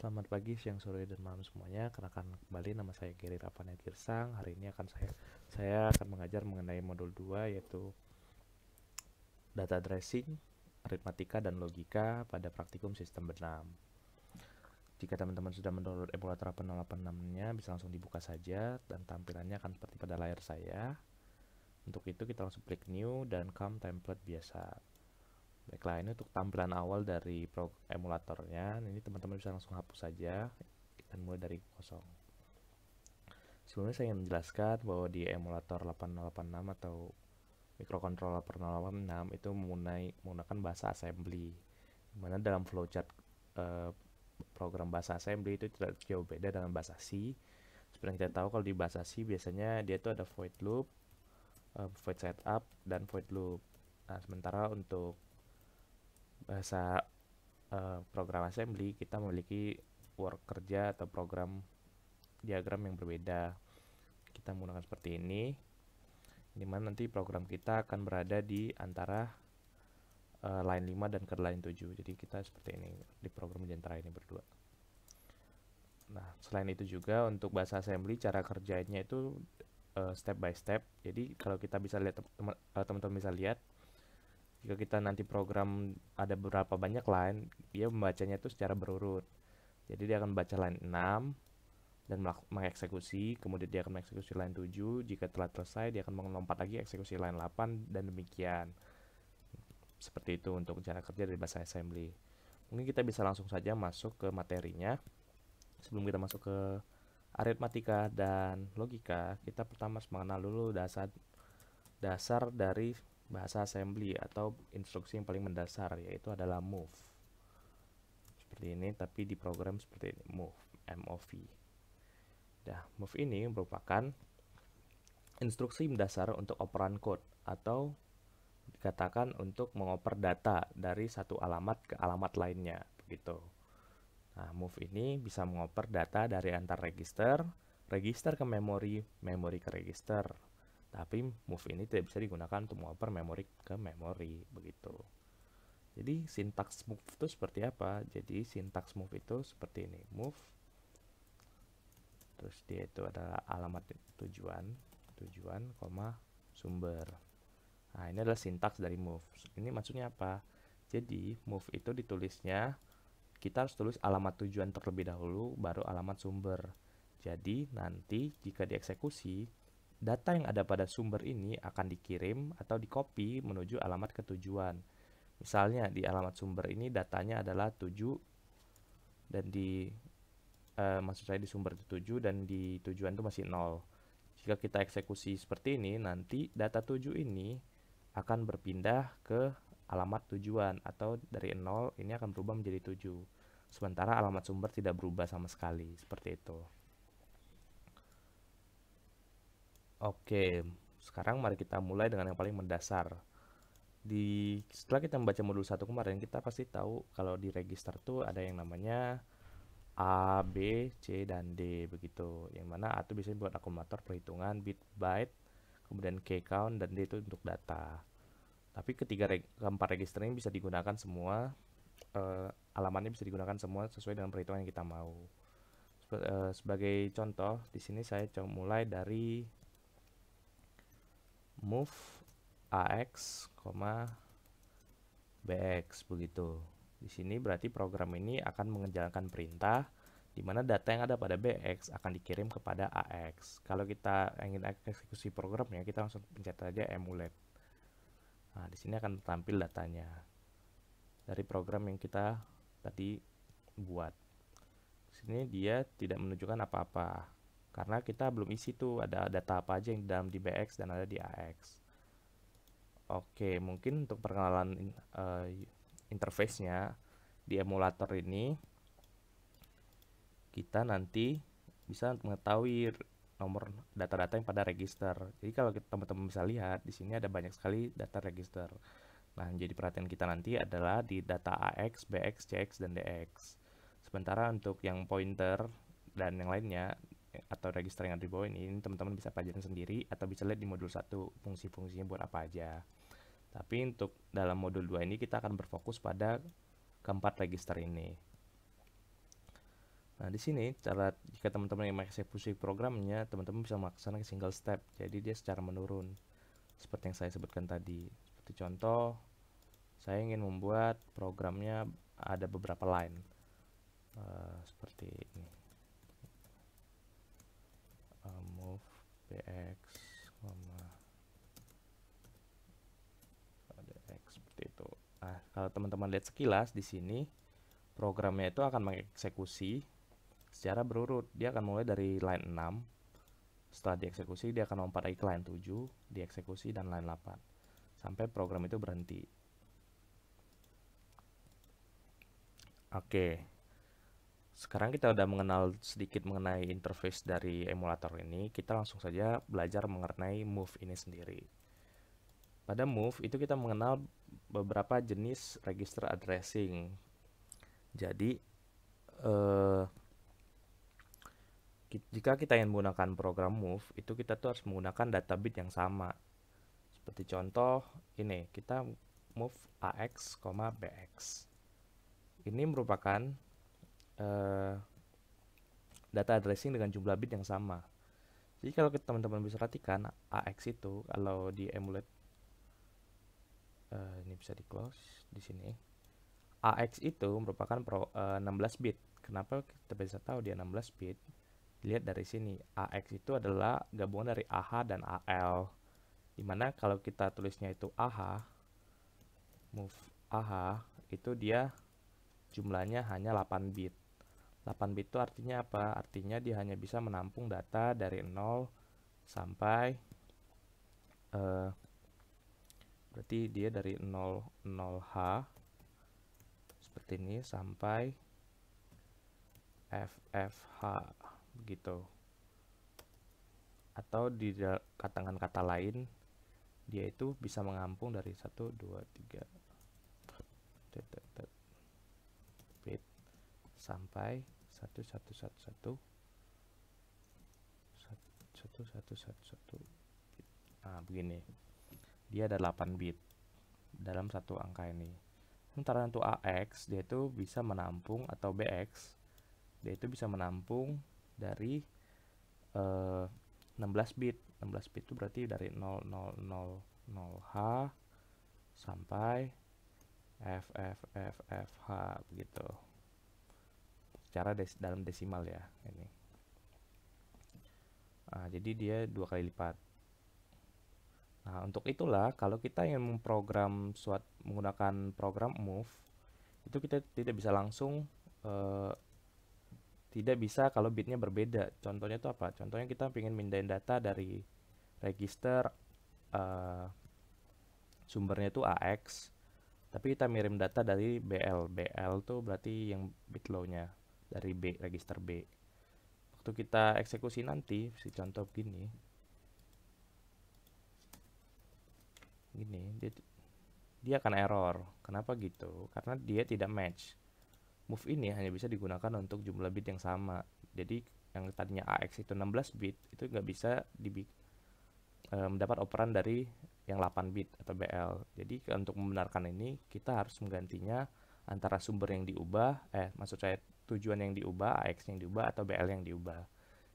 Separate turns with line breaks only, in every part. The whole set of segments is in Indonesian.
Selamat pagi, siang, sore, dan malam semuanya. Kenakan kembali, nama saya Gary Rafael Girsang. Hari ini saya akan mengajar mengenai modul 2, yaitu data dressing, aritmatika, dan logika pada praktikum sistem benam. Jika teman-teman sudah mendownload emulator 8086-nya, bisa langsung dibuka saja, dan tampilannya akan seperti pada layar saya. Untuk itu kita langsung klik new dan come template biasa. Baiklah, ini untuk tampilan awal dari emulatornya. Ini teman-teman bisa langsung hapus saja dan mulai dari kosong. Sebelumnya saya ingin menjelaskan bahwa di emulator 8086 atau microcontroller 8086 itu menggunakan bahasa assembly, dimana dalam flowchart program bahasa assembly itu tidak jauh beda dengan bahasa C. Seperti yang kita tahu, kalau di bahasa C biasanya dia itu ada void loop, void setup, dan void loop. Nah, sementara untuk bahasa program assembly kita memiliki work kerja atau program diagram yang berbeda. Kita menggunakan seperti ini, dimana nanti program kita akan berada di antara line 5 dan ke line 7. Jadi kita seperti ini di program di antara ini berdua. Nah, selain itu juga untuk bahasa assembly cara kerjanya itu step by step. Jadi kalau kita bisa lihat, teman-teman bisa lihat, jika kita nanti program ada beberapa banyak line, dia membacanya itu secara berurut. Jadi dia akan baca line 6 dan mengeksekusi, kemudian dia akan mengeksekusi line 7. Jika telah selesai, dia akan melompat lagi eksekusi line 8 dan demikian. Seperti itu untuk cara kerja dari bahasa assembly. Mungkin kita bisa langsung saja masuk ke materinya. Sebelum kita masuk ke aritmatika dan logika, kita pertama harus mengenal dulu dasar dari bahasa assembly atau instruksi yang paling mendasar, yaitu adalah move. Seperti ini, tapi di program seperti ini, move, MOV. Nah, move ini merupakan instruksi mendasar untuk operan code atau dikatakan untuk mengoper data dari satu alamat ke alamat lainnya, begitu. Nah, move ini bisa mengoper data dari antar register, register ke memori, memori ke register. Tapi move ini tidak bisa digunakan untuk mengoper memori ke memori, begitu. Jadi sintaks move itu seperti apa? Jadi sintaks move itu seperti ini, move, terus dia itu adalah alamat tujuan, sumber. Nah, ini adalah sintaks dari move. Ini maksudnya apa? Jadi move itu ditulisnya, kita harus tulis alamat tujuan terlebih dahulu, baru alamat sumber. Jadi nanti jika dieksekusi, data yang ada pada sumber ini akan dikirim atau dikopi menuju alamat ke tujuan. Misalnya di alamat sumber ini datanya adalah 7 dan maksud saya di sumber itu 7 dan di tujuan itu masih 0. Jika kita eksekusi seperti ini, nanti data 7 ini akan berpindah ke alamat tujuan, atau dari 0 ini akan berubah menjadi 7. Sementara alamat sumber tidak berubah sama sekali, seperti itu. Oke, sekarang mari kita mulai dengan yang paling mendasar. Setelah kita membaca modul 1 kemarin, kita pasti tahu kalau di register tuh ada yang namanya A, B, C, dan D, begitu. Yang mana A itu biasanya buat akumulator perhitungan bit byte, kemudian K count, dan D itu untuk data. Tapi keempat register ini bisa digunakan semua, alamatnya bisa digunakan semua sesuai dengan perhitungan yang kita mau. Sebagai contoh, di sini saya coba mulai dari move AX, BX, begitu. Di sini berarti program ini akan menjalankan perintah di mana data yang ada pada BX akan dikirim kepada AX. Kalau kita ingin eksekusi programnya, kita langsung pencet saja emulate. Nah, di sini akan tampil datanya dari program yang kita tadi buat. Di sini dia tidak menunjukkan apa-apa karena kita belum isi tuh ada data apa aja yang dalam di BX dan ada di AX. Oke, mungkin untuk perkenalan interface-nya di emulator ini, kita nanti bisa mengetahui nomor data-data yang pada register. Jadi kalau teman-teman bisa lihat di sini ada banyak sekali data register. Nah, yang jadi perhatian kita nanti adalah di data AX, BX, CX, dan DX. Sementara untuk yang pointer dan yang lainnya atau register yang ada di bawah ini teman-teman bisa pelajarin sendiri atau bisa lihat di modul 1 fungsi-fungsinya buat apa aja. Tapi untuk dalam modul 2 ini kita akan berfokus pada keempat register ini. Nah, di sini cara jika teman-teman yang mengeksekusi programnya, teman-teman bisa melaksanakan single step. Jadi dia secara menurun. Seperti yang saya sebutkan tadi. Seperti contoh, saya ingin membuat programnya ada beberapa line. Seperti ini. Move bx, dx seperti itu. Nah, kalau teman-teman lihat sekilas di sini, programnya itu akan mengeksekusi secara berurut. Dia akan mulai dari line 6. Setelah dieksekusi, dia akan lompat lagi ke line 7, dieksekusi, dan line 8. Sampai program itu berhenti. Oke. Sekarang kita udah mengenal sedikit mengenai interface dari emulator ini. Kita langsung saja belajar mengenai move ini sendiri. Pada move itu kita mengenal beberapa jenis register addressing. Jadi, jika kita ingin menggunakan program move, itu kita tuh harus menggunakan data bit yang sama. Seperti contoh ini, kita move AX, BX. Ini merupakan data addressing dengan jumlah bit yang sama. Jadi kalau teman-teman bisa perhatikan, AX itu kalau di emulate, ini bisa di close di sini. AX itu merupakan 16 bit. Kenapa kita bisa tahu dia 16 bit? Lihat dari sini, AX itu adalah gabungan dari AH dan AL. Dimana kalau kita tulisnya itu AH, move AH, itu dia jumlahnya hanya 8 bit. 8 bit itu artinya apa? Artinya dia hanya bisa menampung data dari 0 sampai berarti dia dari 00H seperti ini sampai FFH begitu. Atau di katakan kata lain, dia itu bisa mengampung dari 1, 2, 3 bit sampai 1111 bit. Nah, begini. Dia ada 8 bit dalam satu angka ini. Sementara untuk AX, dia itu bisa menampung, atau BX, dia itu bisa menampung dari 16 bit. 16 bit itu berarti dari 0000H sampai FFFFH begitu. Secara dalam desimal ya ini. Nah, jadi dia 2 kali lipat. Nah, untuk itulah kalau kita ingin memprogram menggunakan program move, itu kita tidak bisa langsung tidak bisa kalau bitnya berbeda. Contohnya itu apa? Contohnya kita ingin mindahin data dari register sumbernya itu AX, tapi kita mirim data dari BL. BL itu berarti yang bit low-nya dari B, register B. Waktu kita eksekusi nanti, si contoh begini, dia akan error. Kenapa gitu? Karena dia tidak match. Move ini hanya bisa digunakan untuk jumlah bit yang sama. Jadi yang tadinya AX itu 16 bit, itu nggak bisa mendapat operan dari yang 8 bit atau BL. Jadi untuk membenarkan ini, kita harus menggantinya antara sumber yang diubah, maksud saya tujuan yang diubah, AX yang diubah, atau BL yang diubah.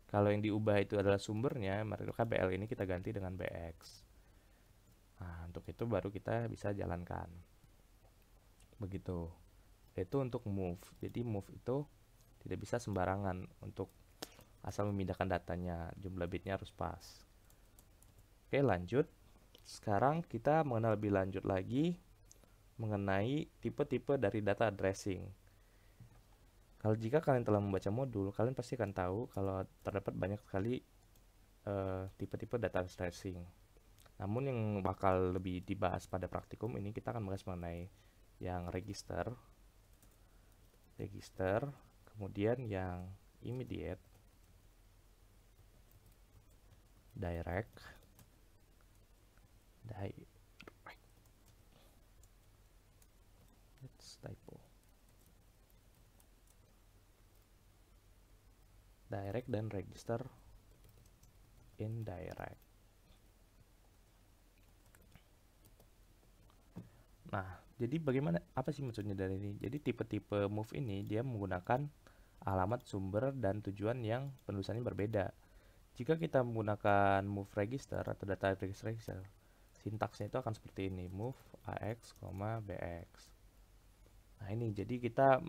Kalau yang diubah itu adalah sumbernya, maka BL ini kita ganti dengan BX. Nah, untuk itu baru kita bisa jalankan. Begitu. Itu untuk move. Jadi move itu tidak bisa sembarangan untuk asal memindahkan datanya. Jumlah bitnya harus pas. Oke, lanjut. Sekarang kita mengenal lebih lanjut lagi mengenai tipe-tipe dari data addressing. Kalau jika kalian telah membaca modul, kalian pasti akan tahu kalau terdapat banyak sekali tipe-tipe data addressing. Namun yang bakal lebih dibahas pada praktikum ini, kita akan bahas mengenai yang register, kemudian yang immediate, direct, that's typo, direct dan register indirect. Nah, jadi bagaimana, apa sih maksudnya dari ini? Jadi tipe-tipe move ini dia menggunakan alamat sumber dan tujuan yang penulisannya berbeda. Jika kita menggunakan move register atau data register, sintaksnya itu akan seperti ini, move ax, bx. Nah ini, jadi kita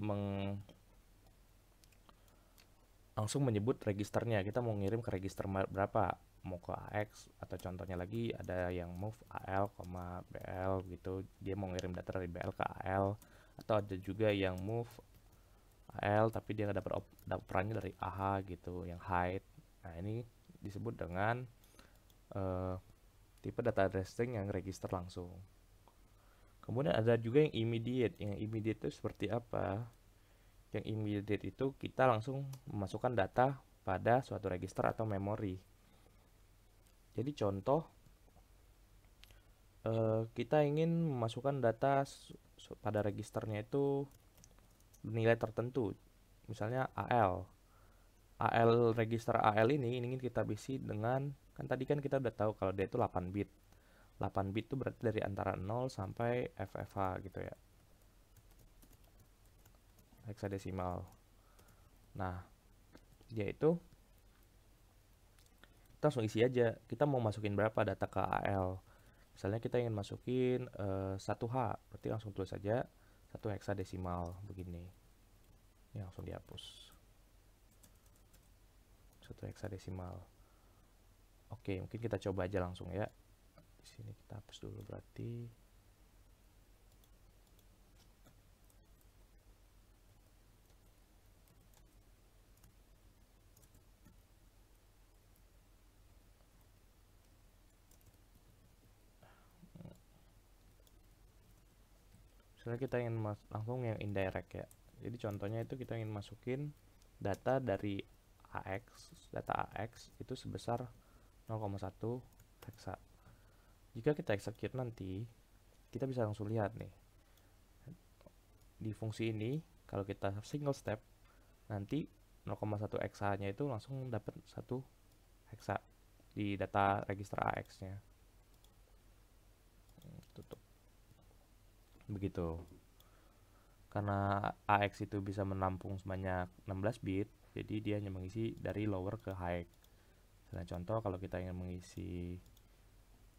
langsung menyebut registernya, kita mau ngirim ke register berapa, mau ke AX, atau contohnya lagi ada yang move AL, BL gitu, dia mau ngirim data dari BL ke AL, atau ada juga yang move AL tapi dia dapat perannya dari AH gitu, yang hide. Nah ini disebut dengan tipe data addressing yang register langsung. Kemudian ada juga yang immediate. Yang immediate itu seperti apa? Yang immediate itu kita langsung memasukkan data pada suatu register atau memori. Jadi contoh, kita ingin memasukkan data pada registernya itu nilai tertentu, misalnya AL. Register AL ini ingin kita isi dengan, kan tadi kan kita udah tahu kalau dia itu 8 bit. 8 bit itu berarti dari antara 0 sampai FFH gitu ya, heksadesimal. Nah, dia itu kita langsung isi aja, kita mau masukin berapa data ke AL. Misalnya kita ingin masukin 1H, berarti langsung tulis saja 1 heksadesimal begini. Ini langsung dihapus. 1 heksadesimal. Oke, mungkin kita coba aja langsung ya. Di sini kita hapus dulu berarti. Misalnya kita ingin langsung yang indirect ya. Jadi contohnya itu kita ingin masukin data dari AX, data AX itu sebesar 0,1 heksa. Jika kita execute nanti, kita bisa langsung lihat nih. Di fungsi ini, kalau kita single step, nanti 0,1 heksanya itu langsung dapat 1 heksa di data register AX-nya. Tutup. Begitu. Karena AX itu bisa menampung sebanyak 16 bit, jadi dia hanya mengisi dari lower ke high. Misalnya contoh, kalau kita ingin mengisi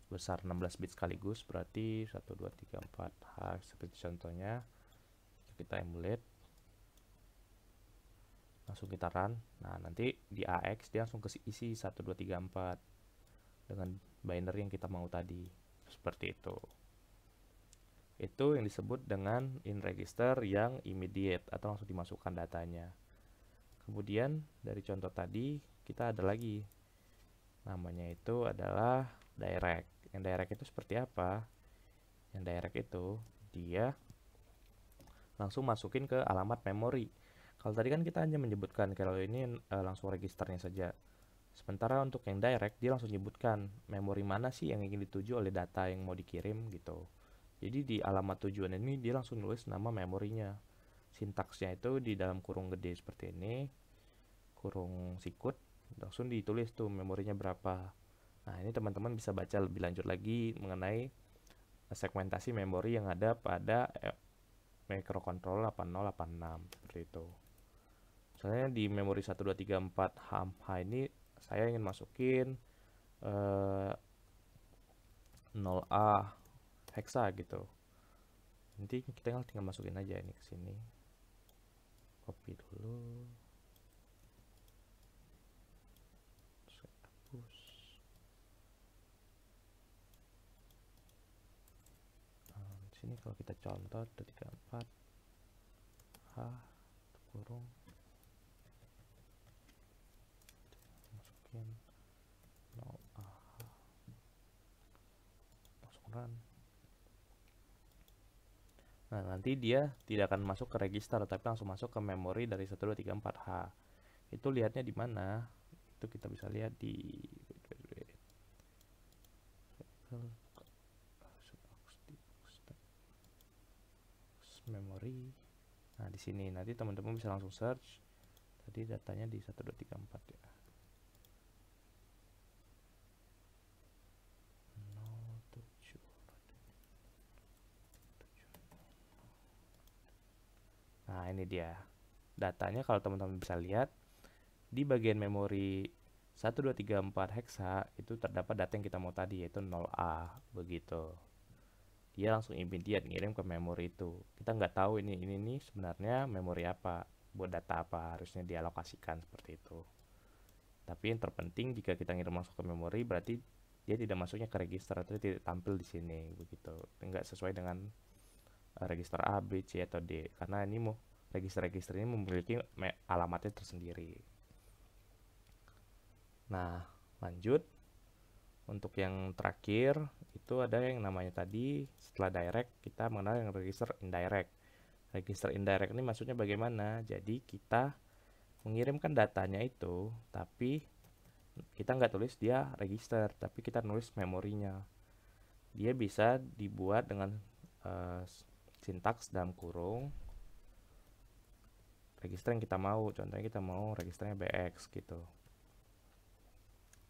besar 16 bit sekaligus, berarti 1, 2, 3, 4 H, seperti contohnya. Kita emulate, langsung kita run. Nah, nanti di AX dia langsung isi 1, 2, 3, 4 dengan binary yang kita mau tadi. Seperti itu. Itu yang disebut dengan in register yang immediate atau langsung dimasukkan datanya. Kemudian dari contoh tadi kita ada lagi, namanya itu adalah direct. Yang direct itu seperti apa? Yang direct itu dia langsung masukin ke alamat memori. Kalau tadi kan kita hanya menyebutkan, kalau ini langsung registernya saja. Sementara untuk yang direct dia langsung menyebutkan memori mana sih yang ingin dituju oleh data yang mau dikirim gitu. Jadi di alamat tujuan ini dia langsung nulis nama memorinya. Sintaksnya itu di dalam kurung gede seperti ini, kurung sikut, langsung ditulis tuh memorinya berapa. Nah ini teman-teman bisa baca lebih lanjut lagi mengenai segmentasi memori yang ada pada microcontroller 8086 seperti itu. Misalnya di memori 1, 2, 3, 4 H ini saya ingin masukin 0A hexa gitu. Nanti kita tinggal masukin aja ini ke sini. Copy dulu. Saya hapus. Nah, di sini kalau kita contoh 34 H kurung masukin 0A langsung run. Nah, nanti dia tidak akan masuk ke register, tapi langsung masuk ke memori dari 1, 2, 3, 4H. Itu lihatnya di mana? Itu kita bisa lihat di memori. Nah, di sini nanti teman-teman bisa langsung search. Tadi datanya di 1, 2, 3, 4 ya. Nah, ini dia. datanya kalau teman-teman bisa lihat di bagian memori 1234 hexa itu terdapat data yang kita mau tadi, yaitu 0A begitu. Dia langsung immediate ngirim ke memori itu. Kita nggak tahu ini nih sebenarnya memori apa, buat data apa harusnya dialokasikan seperti itu. Tapi yang terpenting jika kita ngirim masuk ke memori berarti dia tidak masuknya ke register atau tidak tampil di sini begitu. Enggak sesuai dengan register A, B, C atau D karena ini register-register ini memiliki alamatnya tersendiri. Nah, lanjut. Untuk yang terakhir itu ada yang namanya tadi setelah direct kita mengenal yang register indirect. Register indirect ini maksudnya bagaimana? Jadi kita mengirimkan datanya itu, tapi kita nggak tulis dia register, tapi kita nulis memorinya. Dia bisa dibuat dengan sintaks dalam kurung register yang kita mau. Contohnya kita mau registernya BX gitu.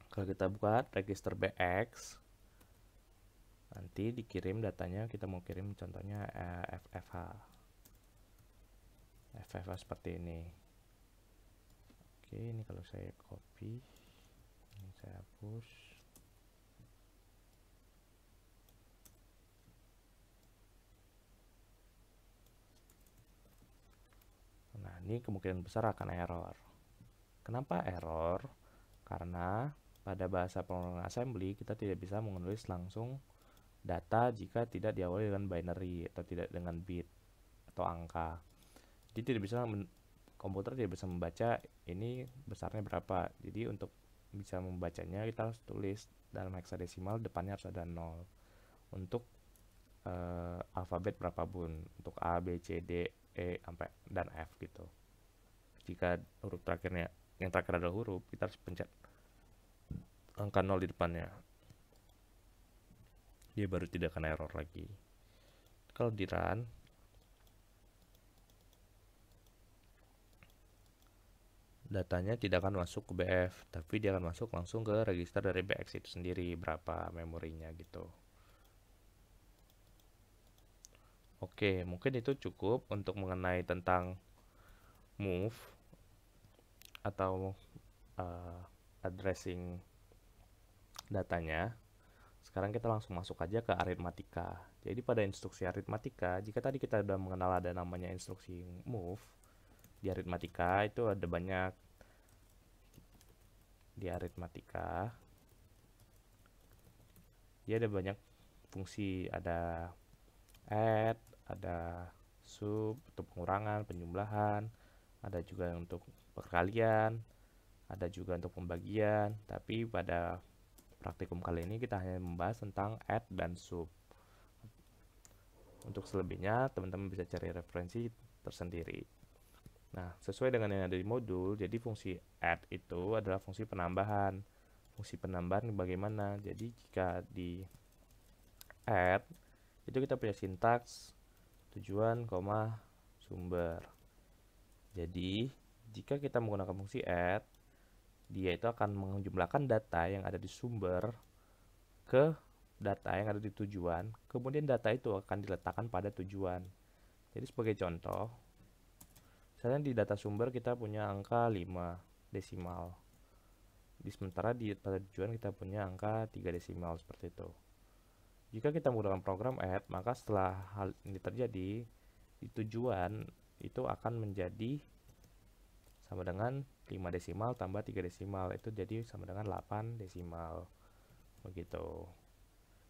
Kalau kita buat register BX, nanti dikirim datanya, kita mau kirim contohnya FFH seperti ini. Oke, ini kalau saya copy, ini saya hapus. Nah, ini kemungkinan besar akan error. Kenapa error? Karena pada bahasa pemrograman assembly kita tidak bisa menulis langsung data jika tidak diawali dengan binary atau tidak dengan bit atau angka. Jadi tidak bisa, komputer tidak bisa membaca ini besarnya berapa. Jadi untuk bisa membacanya kita harus tulis dalam heksadesimal, depannya harus ada 0 untuk alfabet berapapun, untuk A, B, C, D, E sampai dan F gitu. Jika huruf terakhirnya yang terakhir adalah huruf, kita harus pencet angka 0 di depannya. Dia baru tidak akan error lagi. Kalau di run, datanya tidak akan masuk ke BF, tapi dia akan masuk langsung ke register dari BX itu sendiri, berapa memorinya gitu. Oke, mungkin itu cukup untuk mengenai tentang move atau addressing datanya. Sekarang kita langsung masuk aja ke aritmatika. Jadi pada instruksi aritmatika, jika tadi kita sudah mengenal ada namanya instruksi move, di aritmatika itu ada banyak. Di aritmatika dia ada banyak fungsi, ada add, ada sub untuk pengurangan, penjumlahan, ada juga untuk perkalian, ada juga untuk pembagian. Tapi pada praktikum kali ini kita hanya membahas tentang add dan sub. Untuk selebihnya teman-teman bisa cari referensi tersendiri. Nah, sesuai dengan yang ada di modul, jadi fungsi add itu adalah fungsi penambahan. Fungsi penambahan bagaimana? Jadi jika di add itu kita punya sintaks tujuan, sumber. Jadi jika kita menggunakan fungsi add, dia itu akan menjumlahkan data yang ada di sumber ke data yang ada di tujuan, kemudian data itu akan diletakkan pada tujuan. Jadi sebagai contoh, misalnya di data sumber kita punya angka 5 desimal, sementara pada tujuan kita punya angka 3 desimal seperti itu. Jika kita menggunakan program add, maka setelah hal ini terjadi, di tujuan itu akan menjadi sama dengan 5 desimal tambah 3 desimal, itu jadi sama dengan 8 desimal begitu.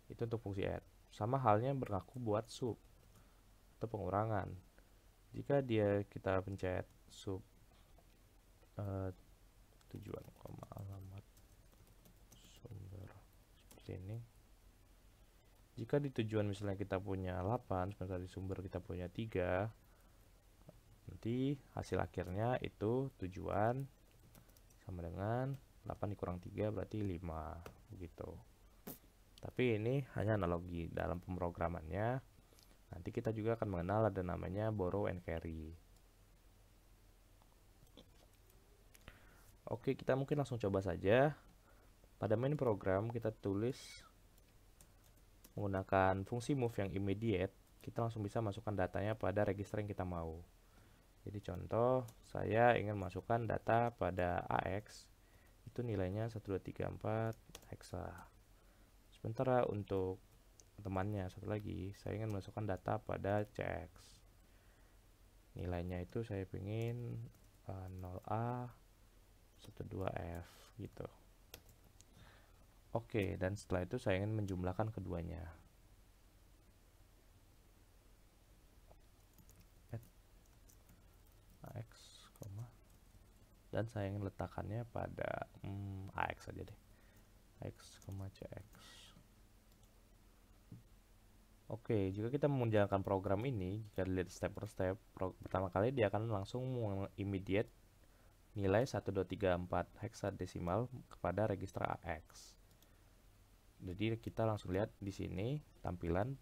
Itu untuk fungsi add. Sama halnya berlaku buat sub atau pengurangan. Jika kita pencet sub tujuan, alamat sumber seperti ini. Jika di tujuan misalnya kita punya 8, sementara di sumber kita punya 3, nanti hasil akhirnya itu tujuan sama dengan 8 dikurang 3 berarti 5 begitu. Tapi ini hanya analogi dalam pemrogramannya. Nanti kita juga akan mengenal ada namanya borrow and carry. Oke, kita mungkin langsung coba saja. Pada main program kita tulis menggunakan fungsi move yang immediate, kita langsung bisa masukkan datanya pada register yang kita mau. Jadi contoh, saya ingin masukkan data pada AX, itu nilainya 1234 hexa. Sementara untuk temannya satu lagi, saya ingin masukkan data pada CX. Nilainya itu saya ingin 0A 12F gitu. Oke, dan setelah itu saya ingin menjumlahkan keduanya. AX, dan saya ingin letakkannya pada AX saja deh. AX, CX. Oke, jika kita menjalankan program ini, jika dilihat step per step, pertama kali dia akan langsung immediate nilai 1234 hexadesimal kepada register AX. Jadi kita langsung lihat di sini tampilan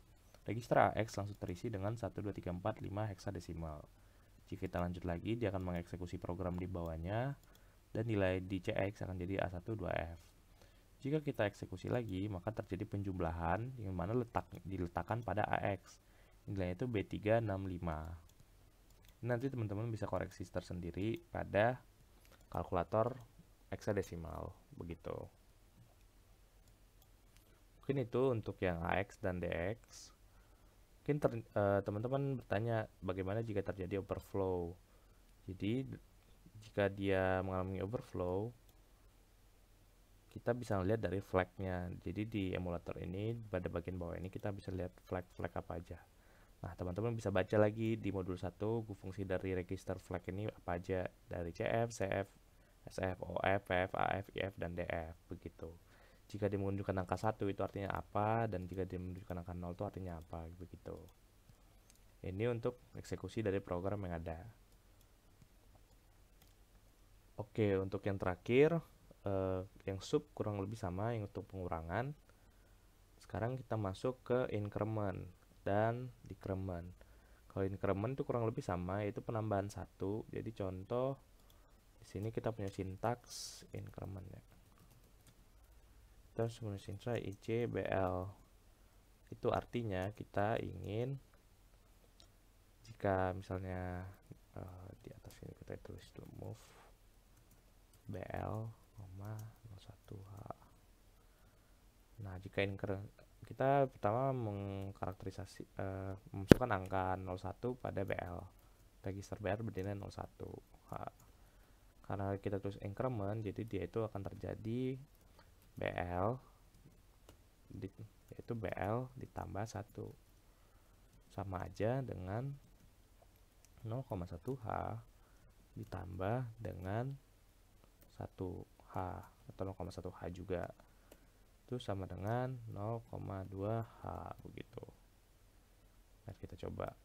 register AX langsung terisi dengan 12345 hexadesimal. Jika kita lanjut lagi, dia akan mengeksekusi program di bawahnya dan nilai di CX akan jadi A12F. Jika kita eksekusi lagi, maka terjadi penjumlahan yang mana diletakkan pada AX. Nilainya itu B365. Nanti teman-teman bisa koreksi tersendiri pada kalkulator hexadesimal begitu. Mungkin itu untuk yang AX dan DX. Mungkin teman-teman bertanya bagaimana jika terjadi overflow. Jadi jika dia mengalami overflow, kita bisa lihat dari flagnya. Jadi di emulator ini pada bagian bawah ini kita bisa lihat flag-flag apa aja. Nah, teman-teman bisa baca lagi di modul 1 fungsi dari register flag ini apa aja, dari CF, CF, SF, OF, PF, AF, IF, dan DF begitu. Jika dia menunjukkan angka 1 itu artinya apa, dan jika dia menunjukkan angka 0 itu artinya apa begitu. Ini untuk eksekusi dari program yang ada. Oke, untuk yang terakhir yang sub kurang lebih sama yang untuk pengurangan. Sekarang kita masuk ke increment dan decrement. Kalau increment itu kurang lebih sama, yaitu penambahan 1. Jadi contoh di sini kita punya sintaks increment ya. Terus punya sintaks ICBL. Itu artinya kita ingin jika misalnya di atas ini kita tulis dulu move BL, 01H. Nah, jika kita pertama mengkarakterisasi memasukkan angka 01 pada BL. Register BL bernilai 01H. Karena kita tulis increment, jadi dia itu akan terjadi BL yaitu BL ditambah 1. Sama aja dengan 0,1H ditambah dengan 1H atau 0,1H juga. Itu sama dengan 0,2H begitu. Mari kita coba.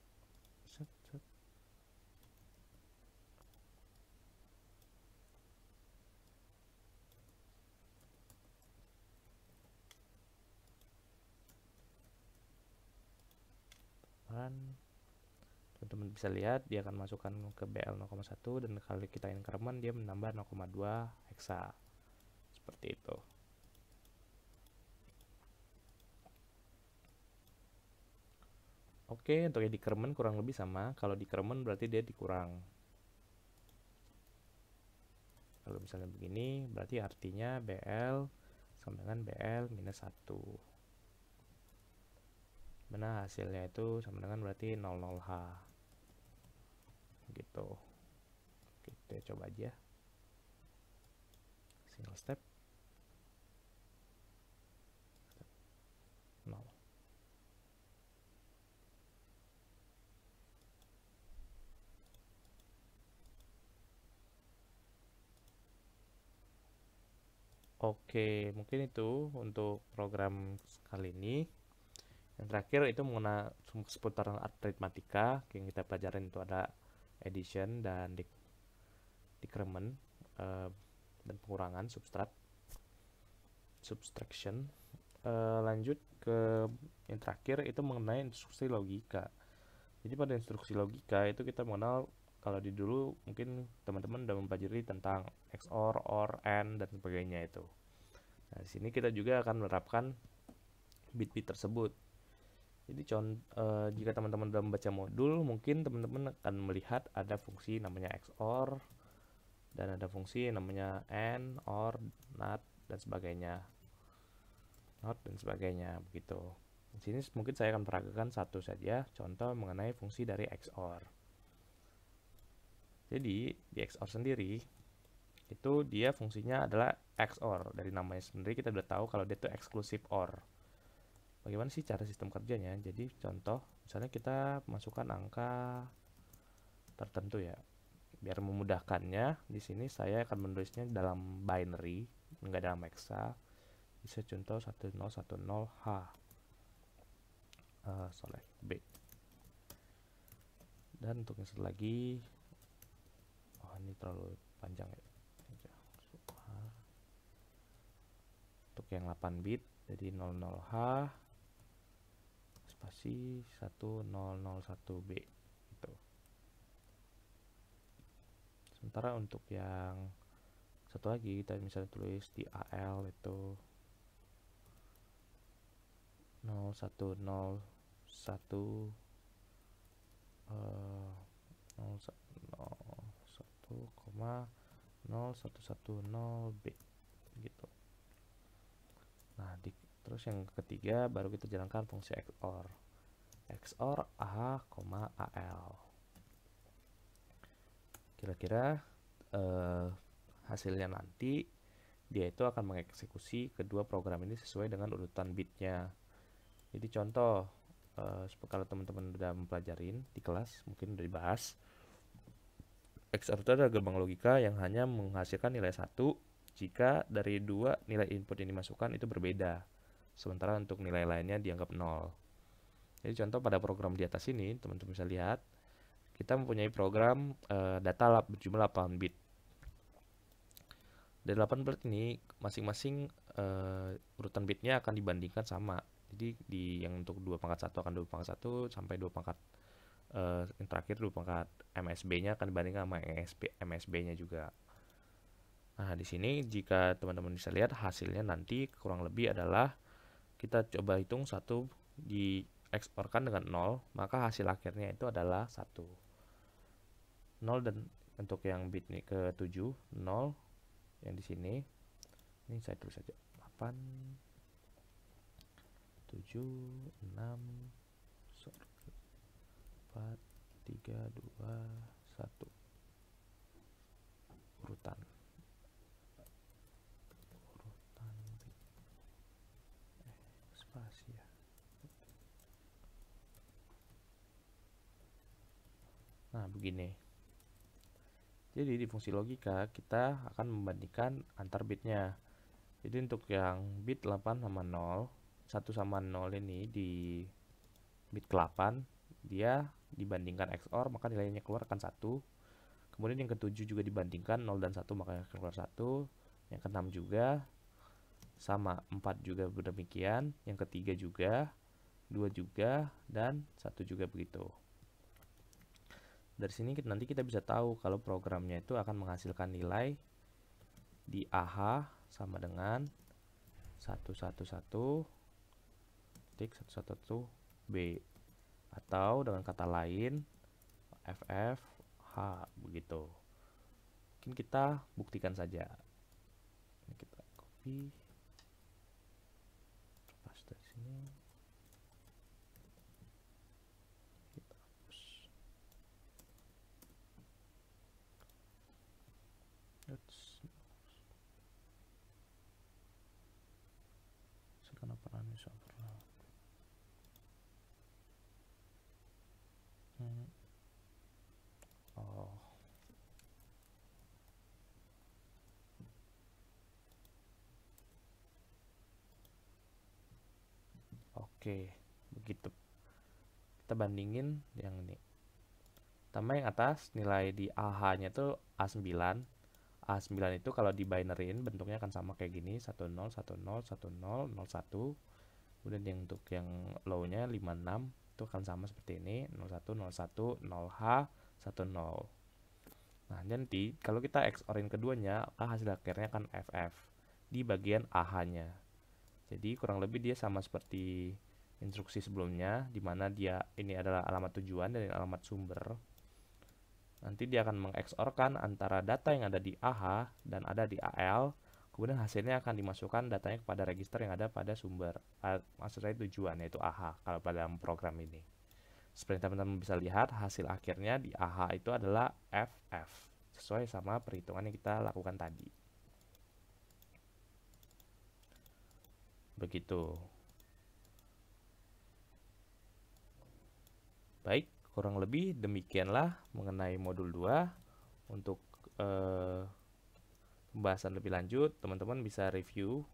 Teman-teman bisa lihat dia akan masukkan ke BL 0,1 dan kalau kita increment dia menambah 0,2 hexa. Seperti itu. Oke, untuk yang decrement kurang lebih sama. Kalau decrement berarti dia dikurang. Kalau misalnya begini, berarti artinya BL sama dengan BL minus 1. Mana hasilnya itu sama dengan berarti 00H. Gitu. Kita coba aja. Single step. 0. Oke, mungkin itu untuk program kali ini. Yang terakhir itu mengenai seputaran aritmatika. Yang kita pelajarin itu ada addition dan decrement dan pengurangan subtraction. Lanjut ke yang terakhir itu mengenai instruksi logika. Jadi pada instruksi logika itu kita mengenal, kalau di dulu mungkin teman-teman udah mempelajari tentang XOR, OR, AND dan sebagainya itu. Nah, di sini kita juga akan menerapkan bit-bit tersebut. Jadi jika teman-teman sudah membaca modul, mungkin teman-teman akan melihat ada fungsi namanya XOR dan ada fungsi namanya AND, OR, NOT dan sebagainya. Begitu. Di sini mungkin saya akan peragakan satu saja contoh mengenai fungsi dari XOR. Jadi di XOR sendiri itu dia fungsinya adalah XOR. Dari namanya sendiri kita sudah tahu kalau dia itu exclusive OR. Bagaimana sih cara sistem kerjanya? Jadi contoh, misalnya kita masukkan angka tertentu ya. Biar memudahkannya, di sini saya akan menulisnya dalam binary, enggak dalam hexa. Bisa contoh 1010H. Select B. Dan untuk yang satu lagi, ini terlalu panjang ya. Untuk yang 8 bit, jadi 00H spasi 1001B gitu. Sementara untuk yang satu lagi kita misalnya tulis di AL itu 0101 0,0110B gitu. Nah, terus yang ketiga baru kita jalankan fungsi XOR. XOR A, AL. Kira-kira hasilnya nanti dia itu akan mengeksekusi kedua program ini sesuai dengan urutan bitnya. Jadi contoh, kalau teman-teman udah mempelajarin di kelas, mungkin udah dibahas, XOR itu adalah gerbang logika yang hanya menghasilkan nilai 1 jika dari dua nilai input yang dimasukkan itu berbeda, sementara untuk nilai lainnya dianggap 0. Jadi contoh pada program di atas ini, teman-teman bisa lihat, kita mempunyai program data lab berjumlah 8 bit. Dari 8 bit ini, masing-masing urutan bitnya akan dibandingkan sama. Jadi yang untuk 2 pangkat 1 akan 2 pangkat 1 sampai 2 pangkat yang terakhir 2 pangkat MSB-nya akan dibandingkan sama MSB-nya juga. Nah, di sini jika teman-teman bisa lihat hasilnya nanti kurang lebih adalah kita coba hitung 1 di XOR-kan dengan 0, maka hasil akhirnya itu adalah 1. 0 dan untuk yang bit nih ke 7, 0 yang di sini. Ini saya tulis saja 8 7 6 4 3 2 1 urutan spasi ya. Nah, begini. Jadi di fungsi logika kita akan membandingkan antar bitnya. Jadi untuk yang bit 8 sama 0, 1 sama 0 ini di bit ke-8 dia dibandingkan XOR maka nilainya keluar akan 1. Kemudian yang ke-7 juga dibandingkan 0 dan 1 maka keluar 1. Yang ke-6 juga sama, 4 juga demikian, yang ke-3 juga, 2 juga, dan 1 juga begitu. Dari sini nanti kita bisa tahu kalau programnya itu akan menghasilkan nilai di AH sama dengan 111.111B atau dengan kata lain FFH begitu. Mungkin kita buktikan saja. Ini kita copy, paste dari sini. Kita hapus. Kenapa ini pernah? Oh. Oke, begitu. Kita bandingin yang ini. Pertama yang atas nilai di AH-nya itu A9. A9 itu kalau di binaryin bentuknya akan sama kayak gini, 10 10 10 01. Kemudian yang untuk yang low-nya 56 itu akan sama seperti ini, 01 01 0H 10. Nah, nanti kalau kita XOR-in keduanya, maka hasil akhirnya akan FF di bagian AH-nya. Jadi kurang lebih dia sama seperti instruksi sebelumnya, di mana ini adalah alamat tujuan dan alamat sumber. Nanti dia akan mengeksorkan antara data yang ada di AH dan ada di AL, kemudian hasilnya akan dimasukkan datanya kepada register yang ada pada sumber, maksud saya tujuan, yaitu AH kalau pada program ini. Seperti teman-teman bisa lihat, hasil akhirnya di AH itu adalah FF, sesuai sama perhitungan yang kita lakukan tadi. Begitu. Baik, kurang lebih demikianlah mengenai modul 2. Untuk pembahasan lebih lanjut, teman-teman bisa review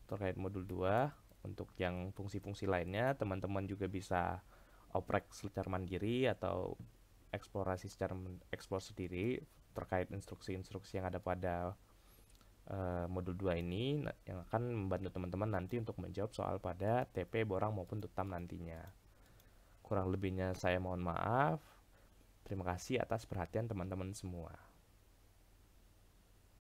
terkait modul 2. Untuk yang fungsi-fungsi lainnya, teman-teman juga bisa oprek secara mandiri atau eksplorasi secara eksplor sendiri terkait instruksi-instruksi yang ada pada modul 2 ini, yang akan membantu teman-teman nanti untuk menjawab soal pada TP, Borang maupun Tutam nantinya. Kurang lebihnya saya mohon maaf. Terima kasih atas perhatian teman-teman semua.